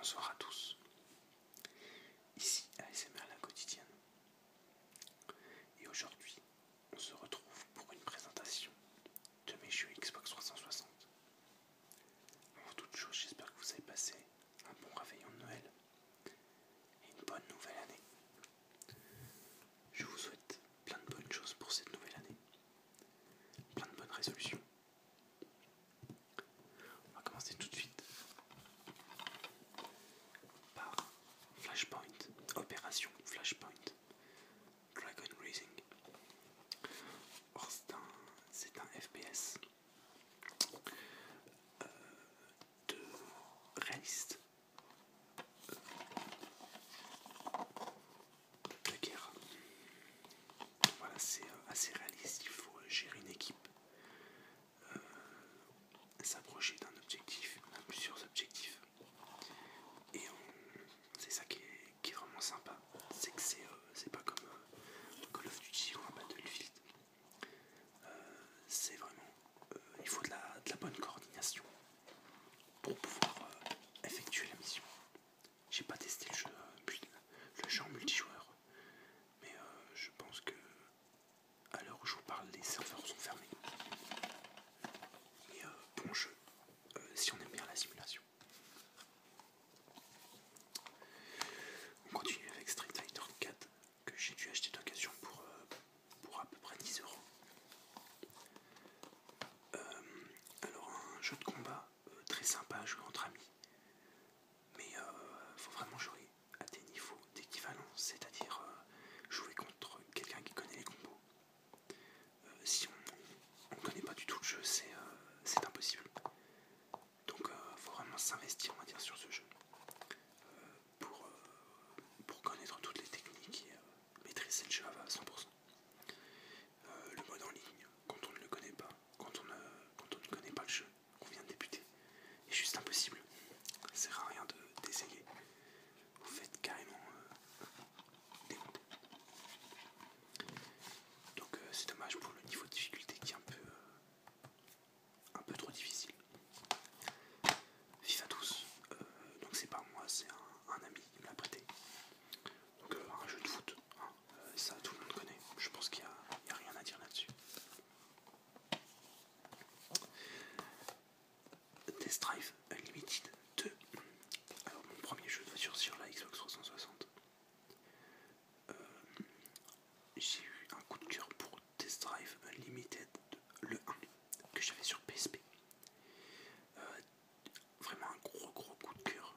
Bonsoir à tous, ici ASMR la quotidienne, et aujourd'hui on se retrouve pour une présentation de mes jeux Xbox 360. Avant toute chose, j'espère que vous avez passé un bon réveillon de Noël et une bonne nouvelle année. Je vous souhaite plein de bonnes choses pour cette nouvelle année, plein de bonnes résolutions. On va commencer tout de suite par Flashpoint, Opération Flashpoint, Dragon Rising. Or, c'est un FPS de réaliste de guerre. Voilà, c'est assez réaliste, il faut gérer une équipe, s'approcher d'un objectif, d'un plusieurs objectifs. Et c'est ça qui est vraiment sympa, c'est que c'est pas comme Call of Duty ou un Battlefield. C'est vraiment, il faut de la bonne coordination pour pouvoir effectuer la mission. J'ai pas testé le jeu en multijoueur, mais je pense que à l'heure où je vous parle, les serveurs sont fermés. Mais bon jeu, si on aime bien la simulation. On continue avec Street Fighter 4 que j'ai dû acheter d'occasion pour à peu près 10 euros. Alors un jeu de combat très sympa à jouer entre amis, mais faut vraiment jouer à des niveaux d'équivalence, c'est-à-dire jouer contre quelqu'un qui connaît les combos. Si on ne connaît pas du tout le jeu, c'est impossible. Donc faut vraiment s'investir, on va dire, sur ce jeu pour connaître toutes les techniques et maîtriser le jeu à 100%. Le mode en ligne, quand on ne le connaît pas, quand on ne connaît pas le jeu, qu'on vient de débuter, est juste impossible. Ça sert à rien d'essayer. Vous faites carrément démonter. Donc c'est dommage pour le niveau de difficulté qui est un peu trop difficile. FIFA 12, donc c'est pas moi, c'est un ami qui me l'a prêté. Donc un jeu de foot, hein, ça tout le monde connaît, je pense qu'il n'y a rien à dire là-dessus. Test Drive Unlimited 2, alors mon premier jeu de voiture sur la Xbox 360. J'ai eu un coup de cœur pour Test Drive Unlimited, le 1, que j'avais sur PSP. Vraiment un gros coup de cœur.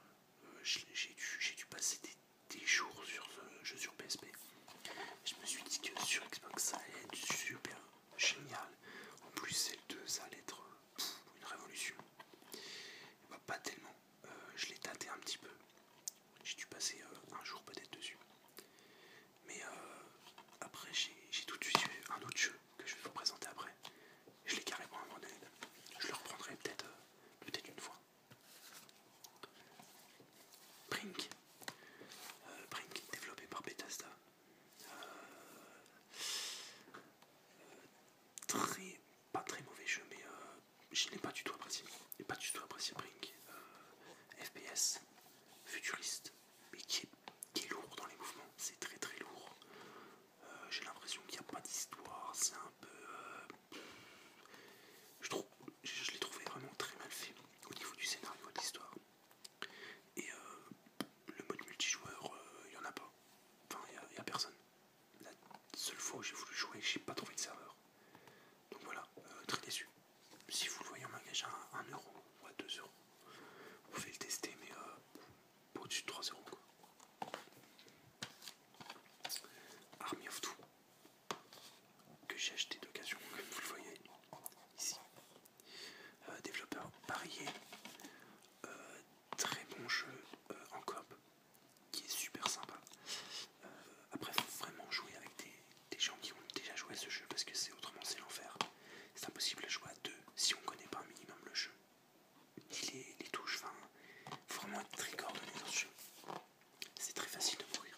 J'ai dû passer des jours sur ce jeu sur PSP. Je me suis dit que sur Xbox ça allait être super génial. En plus celle 2 ça allait être une révolution. Bah, pas tellement. Je l'ai tâté un petit peu. J'ai dû passer un jour peut-être dessus. Mais après j'ai tout de suite eu un autre jeu que je vais vous présenter après. Je l'ai carrément abandonné. Je le reprendrai peut-être une fois. Brink. Brink, développé par Bethesda. Pas très mauvais jeu, mais je n'ai pas du tout apprécié. J'ai pas du tout apprécié Brink. FPS, futuriste, mais qui est lourd dans les mouvements. C'est très lourd. J'ai l'impression qu'il n'y a pas d'histoire. C'est un peu... je l'ai trouvé vraiment très mal fait au niveau du scénario et de l'histoire. Et le mode multijoueur, il n'y en a pas. Enfin, il n'y a personne. La seule fois où j'ai voulu jouer, j'ai pas trouvé de serveur. Donc voilà, très déçu. Si vous le voyez en magasin à 1 euro ou à 2 euros, vous pouvez le tester, mais pas au-dessus de 3 euros. Army of Two, que j'ai acheté d'occasion, comme vous le voyez ici. Développeur Parier, très bon jeu en coop, qui est super sympa. Après, il faut vraiment jouer avec des gens qui ont déjà joué à ce jeu, parce que autrement c'est l'enfer. C'est impossible à jouer à deux si on connaît pas un minimum le jeu. Ni les touches, enfin, il faut vraiment être très coordonné dans ce jeu. C'est très facile de mourir.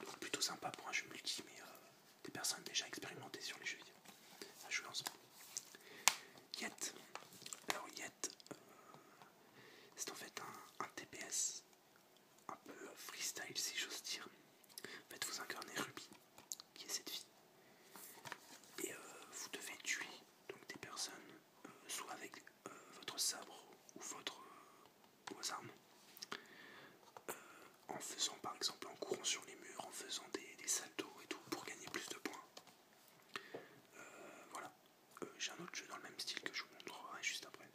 Donc plutôt sympa pour un jeu multi, mais des personnes déjà expérimentées sur les jeux vidéo à jouer ensemble. Yet. Alors Yet, c'est en fait un TPS faisant par exemple, en courant sur les murs, en faisant des saltos et tout, pour gagner plus de points. Voilà. J'ai un autre jeu dans le même style que je vous montrerai juste après.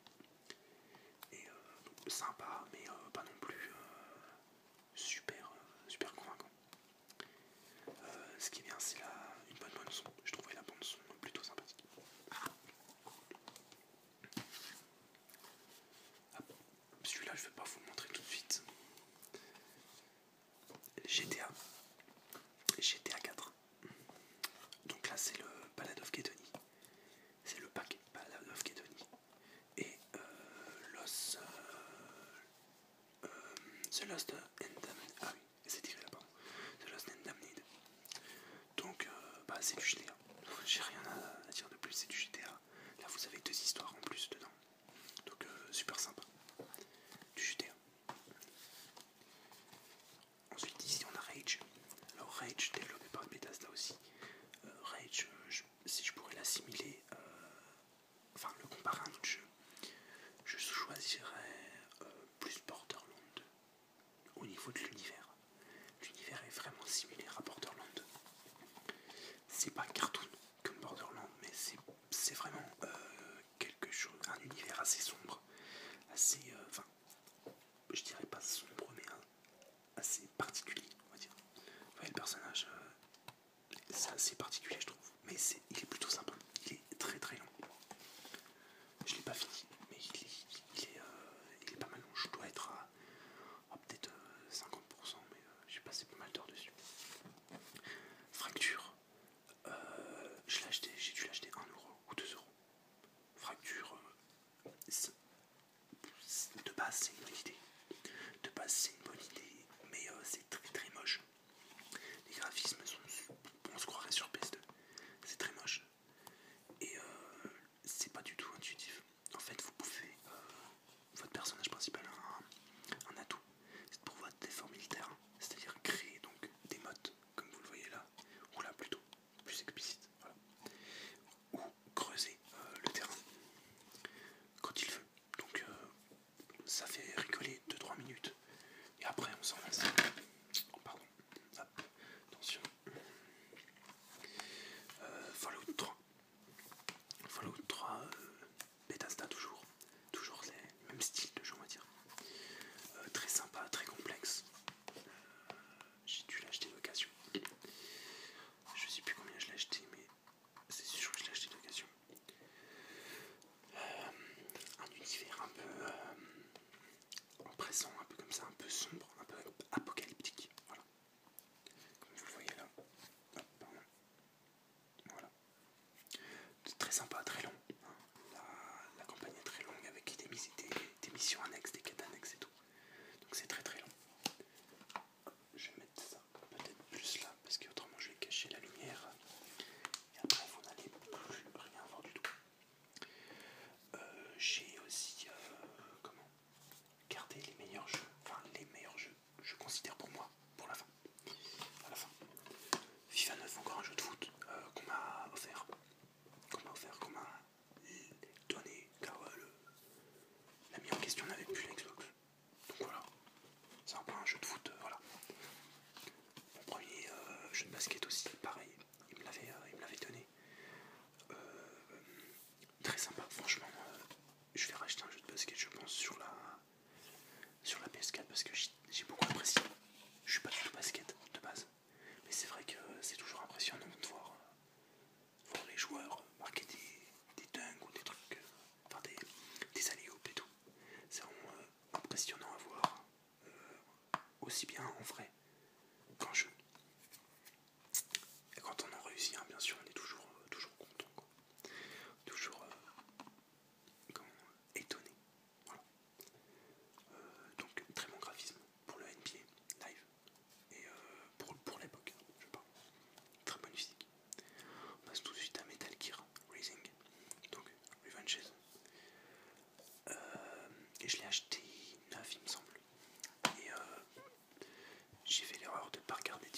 Et donc, sympa, mais pas non plus super convaincant. Ce qui est bien, c'est une bonne bande son. Je trouvais la bande son plutôt sympathique. Celui-là, je vais pas vous le montrer tout de suite. GTA 4. Donc là, c'est le Ballad of Gay Tony. C'est le pack Ballad of Gay Tony. Et The Lost and Damned. Ah oui, c'est écrit là, pardon. The Lost and Damned. Donc, c'est du GTA. J'ai rien à dire de plus, c'est du GTA. Là, vous avez 2 histoires en plus dedans. Donc, super sympa. Du GTA. Ensuite, ici, on a Rage. Alors, Rage, développé par Bethesda aussi. Rage, si je pourrais l'assimiler, enfin, le comparer à un autre jeu, je choisirais plus Borderlands au niveau de l'univers. L'univers est vraiment similaire à Borderlands. C'est pas cartoon comme Borderlands, mais c'est vraiment quelque chose, un univers assez sombre, assez, je dirais pas sombre, mais assez particulier, on va dire. Vous voyez, le personnage, c'est assez particulier, je trouve, mais il est plutôt sympa. Il est très très long. Je l'ai pas fini, mais il est pas mal long. Je dois être à peut-être 50%, mais j'ai passé pas mal d'heures dessus. Fracture, j'ai dû l'acheter 1€ ou 2€. Fracture, de base c'est une bonne idée. De base c'est une bonne idée, mais c'est très très moche. Les graphismes on se croirait sur PS2. C'est très moche. Et c'est pas du tout intuitif. En fait, vous pouvez. Votre personnage principal a un atout. C'est de pouvoir être d'effort militaire. C'est-à-dire créer donc des modes, comme vous le voyez là. Ou là plutôt, plus explicite. Voilà. Ou creuser le terrain quand il veut. Donc ça fait rigoler 2-3 minutes. Et après on s'en lance. Pardon. Hop. Attention. Fallout 3. Fallout 3, Bethesda toujours les mêmes styles de jeu, on va dire. Très sympa, très complexe. J'ai dû l'acheter d'occasion. Je sais plus combien je l'ai acheté, mais c'est sûr que je l'ai acheté d'occasion. Un univers un peu oppressant, un peu comme ça, un peu sombre, un peu apocalyptique. Voilà. Comme vous le voyez là. Hop, pardon. Voilà. C'est très sympa, très long. La campagne est très longue avec des missions annexes, des quêtes annexes et tout. Donc c'est très très long. Je vais mettre ça peut-être plus là parce qu'autrement je vais cacher la lumière. Et après vous n'allez plus rien voir du tout. J'ai aussi gardé les meilleurs jeux. Enfin les meilleurs jeux, je considère pour moi, pour la fin. À la fin. FIFA 9, encore un jeu de foot qu'on m'a offert. Qu'on m'a donné car l'ami en question n'avait plus l'Xbox. Donc voilà, c'est un peu un jeu de foot, voilà. Mon premier jeu de basket aussi, pareil, il me l'avait donné. Très sympa, franchement, je vais racheter un jeu de basket, je pense, sur la PS4 parce que j'ai beaucoup apprécié. Je suis pas du tout basket de base, mais c'est vrai que c'est toujours impressionnant de voir les joueurs marquer des dunks ou des trucs, enfin des alley-oops et tout. C'est vraiment impressionnant à voir, aussi bien en vrai qu'en jeu. Et quand on en réussit, bien sûr, on est toujours content, quoi. Toujours étonné. Voilà. Donc très bon graphisme pour le NBA live et pour l'époque, je parle. Très bonne musique. On passe tout de suite à Metal Gear Rising, donc Revenges. Et je l'ai acheté 9 il me semble. Et j'ai fait l'erreur de ne pas regarder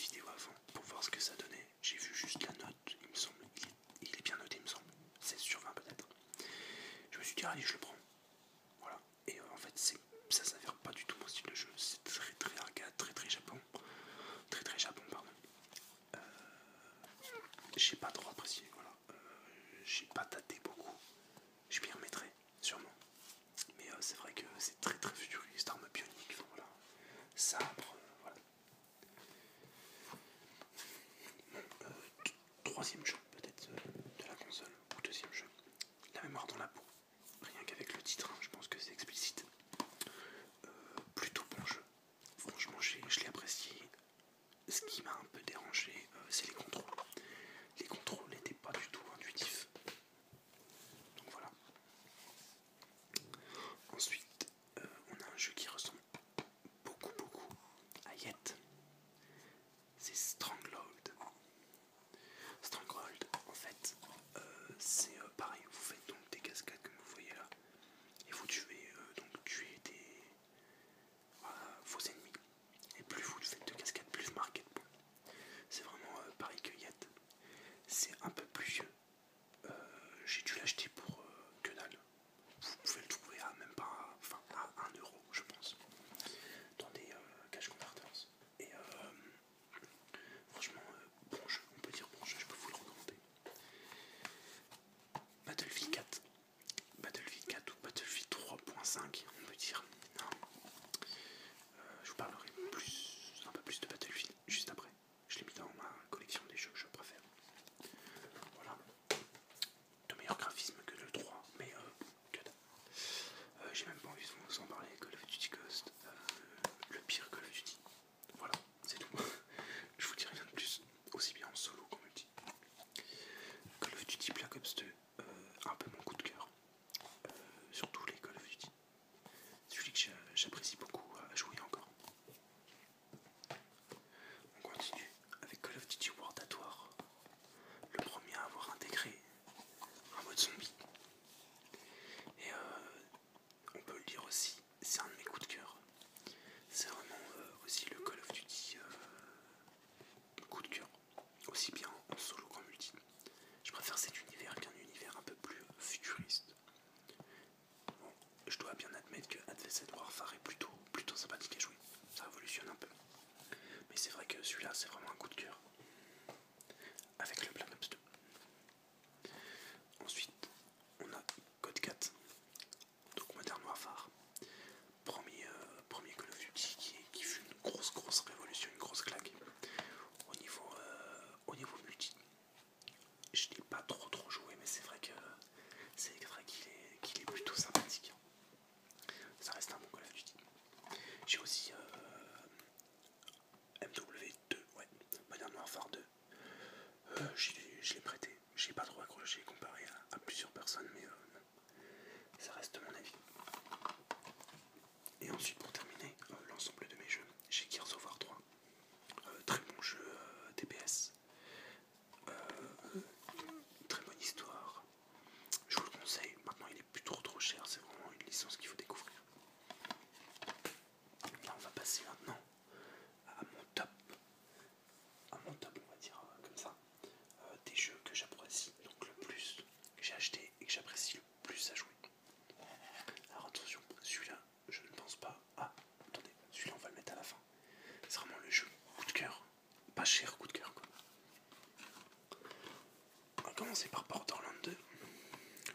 commencer par Borderlands 2.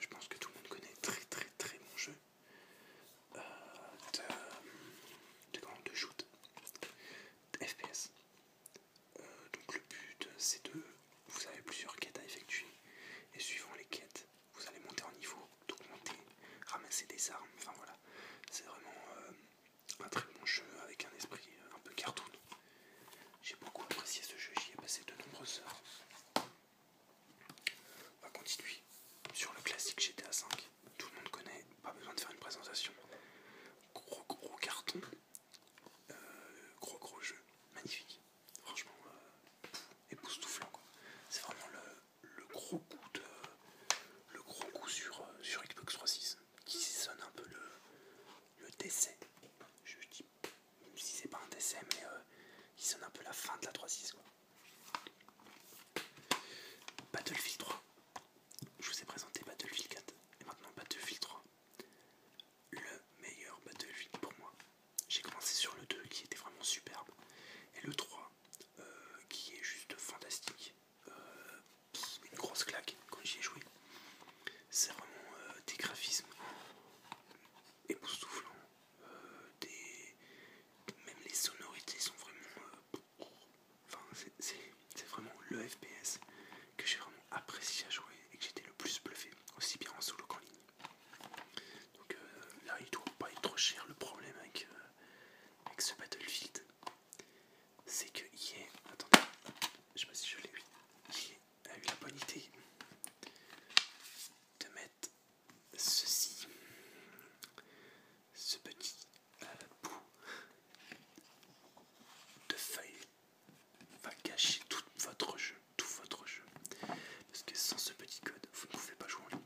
Je pense que tout le monde connaît, très très très bon jeu de shoot, de FPS. Donc le but c'est de... Vous avez plusieurs quêtes à effectuer et suivant les quêtes, vous allez monter en niveau, augmenter, ramasser des armes, enfin voilà. C'est vraiment un très bon jeu avec un esprit un peu cartoon. J'ai beaucoup apprécié ce jeu, j'y ai passé de nombreuses heures. On va continuer sur le classique GTA V. Tout le monde connaît, pas besoin de faire une présentation. Gros carton, gros jeu, magnifique. Franchement, époustouflant quoi. C'est vraiment le gros coup sur Xbox 360 qui sonne un peu le décès. Je dis, même si c'est pas un décès, mais qui sonne un peu la fin de la 3.6 quoi. Battlefield 3. Je vous ai présenté Battlefield 4 et maintenant Battlefield 3. Le meilleur Battlefield pour moi. J'ai commencé sur le 2 qui était vraiment superbe et le 3 qui est juste fantastique. Une grosse claque quand j'y ai joué. C'est vraiment des graphismes époustouflants. Même les sonorités sont vraiment... Enfin, c'est vraiment le FPS que j'ai vraiment apprécié à jouer et que j'étais le plus bluffé, aussi bien en solo qu'en ligne. Donc là, il doit pas être trop cher. Le problème avec ce Battlefield, c'est que EA... Attendez, je sais pas si je l'ai eu. EA a eu la bonne idée de mettre ceci, ce petit bout de feuille va cacher tout votre jeu. Parce que sans ce petit code, vous ne pouvez pas jouer en ligne.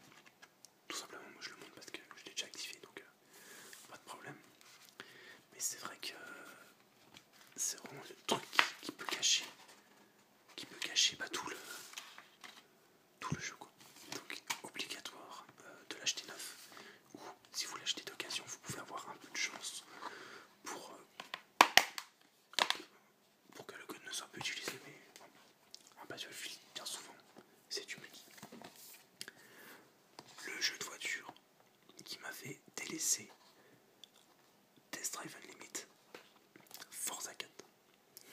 Tout simplement, moi je le montre parce que je l'ai déjà activé, donc pas de problème. Mais c'est vrai que c'est vraiment le truc qui peut cacher bah, tout le jeu quoi. Donc obligatoire de l'acheter neuf. Ou si vous l'achetez d'occasion, vous pouvez avoir un peu de chance pour que le code ne soit pas utilisé. Mais bon, un Battlefield, bien souvent, c'est du multi. Le jeu de voiture qui m'avait délaissé, Test Drive Unlimited, Forza 4.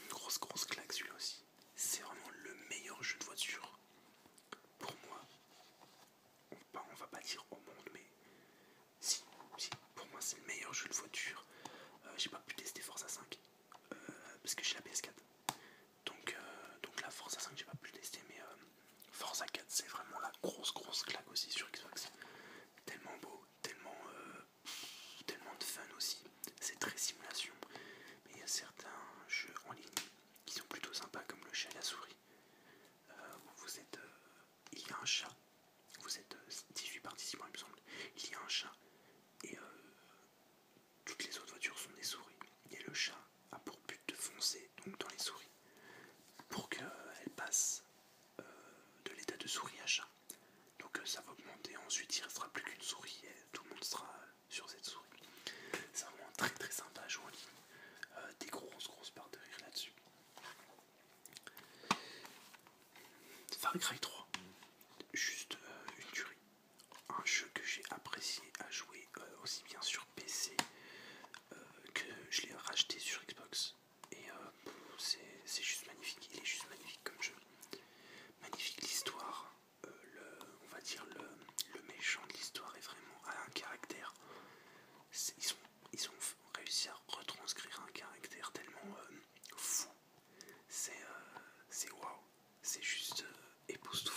Une grosse claque celui-là aussi. C'est vraiment le meilleur jeu de voiture pour moi. On va pas dire au monde, mais si, pour moi c'est le meilleur jeu de voiture. J'ai pas pu tester Forza 5 parce que j'ai la PS4. Donc la Forza 5 j'ai pas pu le tester, mais Forza 4 c'est vraiment la grosse claque aussi sur Xbox. Tellement beau, tellement de fun aussi. C'est très simulation, mais il y a certains jeux en ligne qui sont plutôt sympas comme le chat et la souris. Vous êtes, il y a un chat. Vous êtes 18 participants il me semble. Il y a un chat et toutes les autres voitures sont des souris. Et le chat a pour but de foncer donc dans les souris pour qu'elles passent de l'état de souris à chat. Donc ça va augmenter, ensuite il ne restera plus qu'une souris et tout le monde sera sur cette souris. C'est vraiment très sympa à jouer en ligne. Des grosses barres de rire là-dessus. Far Cry 3, juste une tuerie. Un jeu que j'ai apprécié à jouer aussi bien sur PC que je l'ai racheté sur Xbox. Et c'est juste magnifique, il est juste magnifique comme jeu. Magnifique l'histoire, on va dire le méchant de l'histoire est vraiment à un caractère. Ils ont réussi à retranscrire un caractère tellement fou. C'est waouh, c'est juste époustouflant.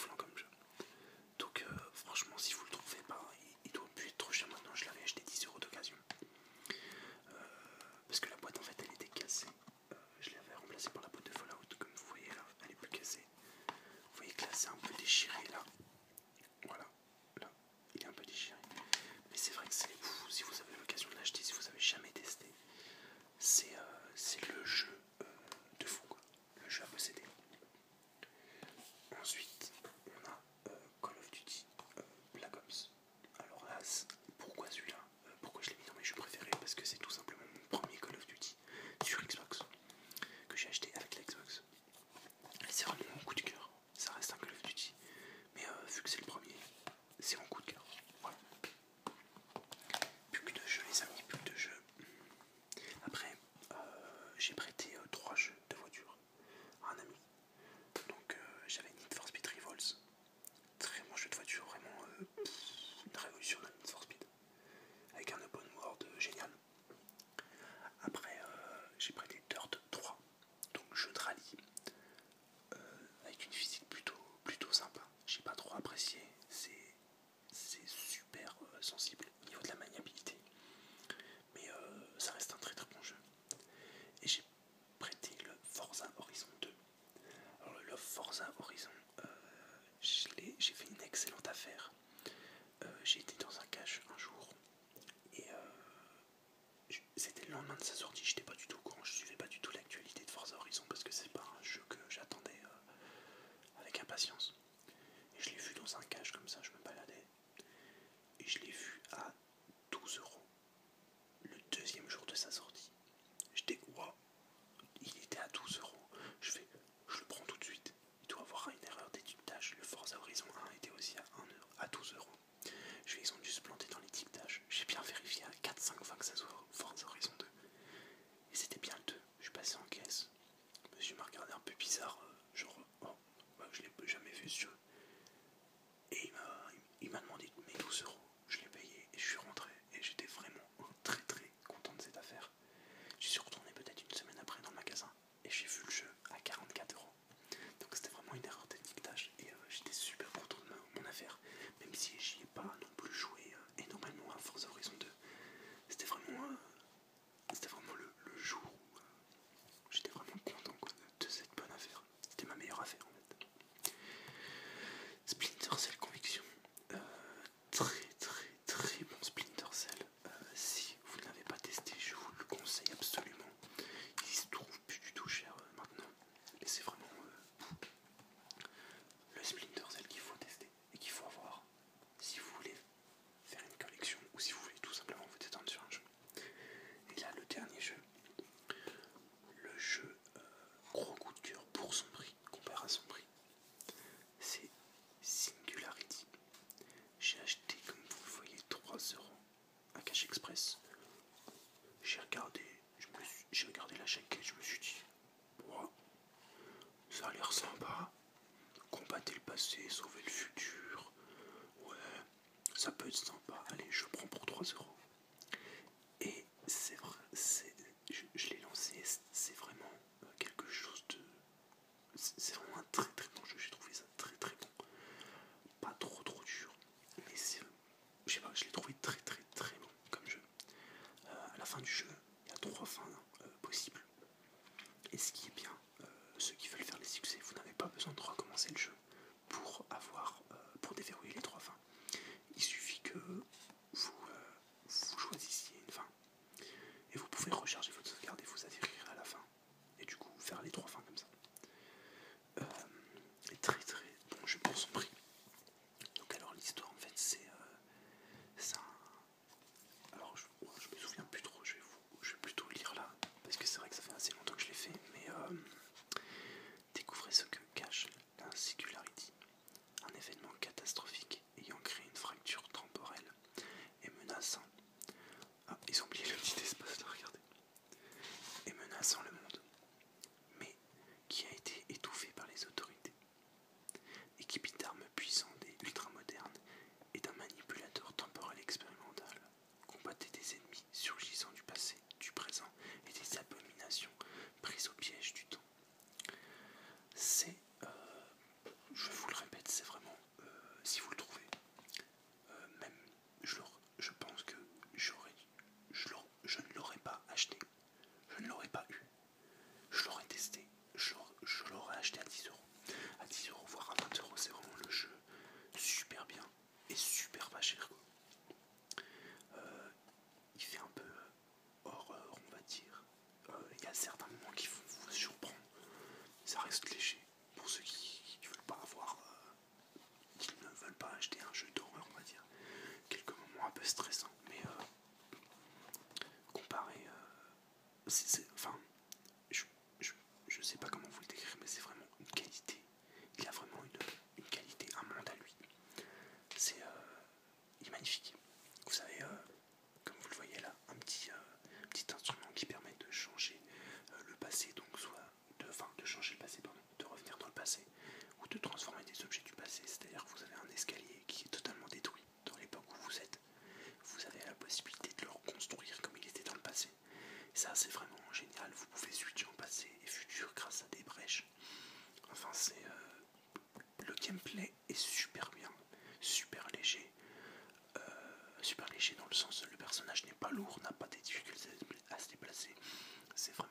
Et ce qui est bien, ceux qui veulent faire les succès, vous n'avez pas besoin de recommencer le jeu pour déverrouiller les 3 fins. Il suffit que vous choisissiez une fin et vous pouvez recharger votre sauvegarde et vous atterrir à la fin. Et du coup, faire les 3 fins comme ça. Et très très bon jeu pour son prix. Donc alors l'histoire en fait c'est un... Alors je me souviens plus trop, je vais plutôt lire là, parce que c'est vrai que ça fait assez longtemps que je l'ai fait, mais découvrez ce que cache la Singularity, un événement catastrophique ayant créé une fracture temporelle et menaçant... Ah, ils ont oublié le petit espace là, regardez. Et menaçant le monde, mais qui a été étouffé par les autorités. Équipé d'armes puissantes et ultramodernes et d'un manipulateur temporel expérimental, combattez des ennemis surgissant du passé, du présent et des abominations prises au piège du temps. C'est, je vous le répète, c'est vraiment, si vous le trouvez, même, je pense que je ne l'aurais pas acheté, je ne l'aurais pas eu, je l'aurais testé, je l'aurais acheté à 10 euros. À 10 euros, voire à 20 euros, c'est vraiment le jeu super bien et super pas cher, quoi. Il fait un peu horreur, on va dire. Il y a certains moments qui vont vous surprendre. Ça reste léger pour ceux qui ne veulent pas avoir, qui ne veulent pas acheter un jeu d'horreur, on va dire. Quelques moments un peu stressants, mais comparé, enfin, je sais pas comment vous le décrire, mais c'est vraiment une qualité. Il a vraiment une qualité, un monde à lui. Il est magnifique. Vous avez, comme vous le voyez là, un petit instrument qui permet de changer le passé, donc de changer le passé, pardon, de revenir dans le passé, ou de transformer des objets du passé. C'est-à-dire que vous avez un escalier qui est totalement détruit dans l'époque où vous êtes. Vous avez la possibilité de le reconstruire comme il était dans le passé. Et ça, c'est vraiment génial. Vous pouvez switcher en passé et futur grâce à des brèches. Enfin, le gameplay est super bien, super léger. Super léger dans le sens où le personnage n'est pas lourd, n'a pas des difficultés à se déplacer. C'est vraiment